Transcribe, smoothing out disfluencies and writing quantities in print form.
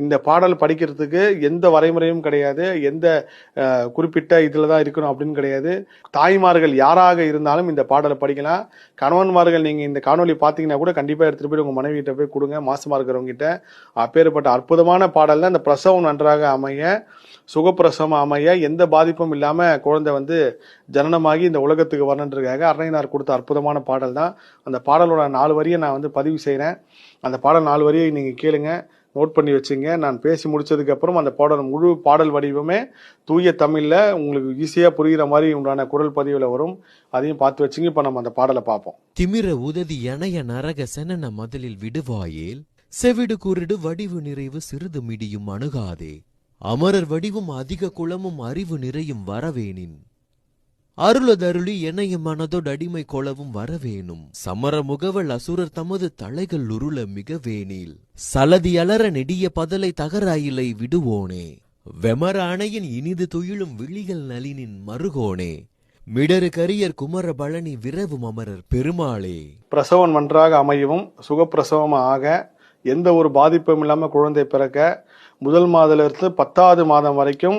இந்த பாடல் படிக்கிறதுக்கு எந்த வரைமுறையும் கிடையாது. எந்த குறிப்பிட்ட இதில தான் இருக்கணும் அப்படின்னு கிடையாது. தாய்மார்கள் யாராக இருந்தாலும் இந்த பாடலை படிக்கலாம். கணவன்மார்கள் நீங்க இந்த காணொளி பார்த்தீங்கன்னா கூட கண்டிப்பா எடுத்துட்டு போய் உங்க மனைவிகிட்ட போய் குடுங்க. மாசமா இருக்கிறவங்ககிட்ட. அப்பேற்பட்ட அற்புதமான பாடல்ல அந்த பிரசவம் நன்றாக அமைய, சுகப்பிரசவம் அமைய, எந்த பாதிப்பும் இல்லாம குழந்தை வந்து ஜனனமாகி இந்த உலகத்துக்கு வரணுன்றதுக்காக அன்னையனார் கொடுத்த அற்புதமான பாடல் தான். அந்த பாடலோட 4 வரிய நான் வந்து பதிவு செய்றேன். அந்த பாடல் 4 வரியை நீங்க கேளுங்க. நோட் பண்ணி வச்சுங்க. நான் பேசி முடிச்சதுக்கு அப்புறம் அந்த முழு பாடல் வடிவமே தூய தமிழ்ல உங்களுக்கு ஈஸியா புரிகிற மாதிரி உண்டான குரல் பதிவுல வரும். அதையும் பார்த்து வச்சுங்க. இப்ப நம்ம அந்த பாடலை பார்ப்போம். திமிர உததி எனைய நரக செனன மதலில் விடுவாயேல் செவிடு குருடு வடிவு நிறைவு சிறிது மிடியும் அணுகாதே அமரர் வடிவும் அதிக குளமும் அறிவு நிறையும் வரவேனின் அருளதருளி எனைய மனதோடு அடிமை கொளவும் வரவேணும் சமர முகவல் அசுரர் தமது தலைகள் உருள மிக வேணில் சலதி அலற நெடிய பதலை தகராயிலை விடுவோனே வெமர அணையின் இனிது துயிலும் விழிகள் நளினின் மருகோனே மிடரு கரியர் குமர பழனி விரவும் அமரர் பெருமாளே. பிரசவம் நன்றாக அமையவும் சுகப்பிரசவம் ஆக எந்த ஒரு பாதிப்பும் இல்லாம குழந்தை பிறக்க முதல் மாதத்திலிருந்து 10வது மாதம் வரைக்கும்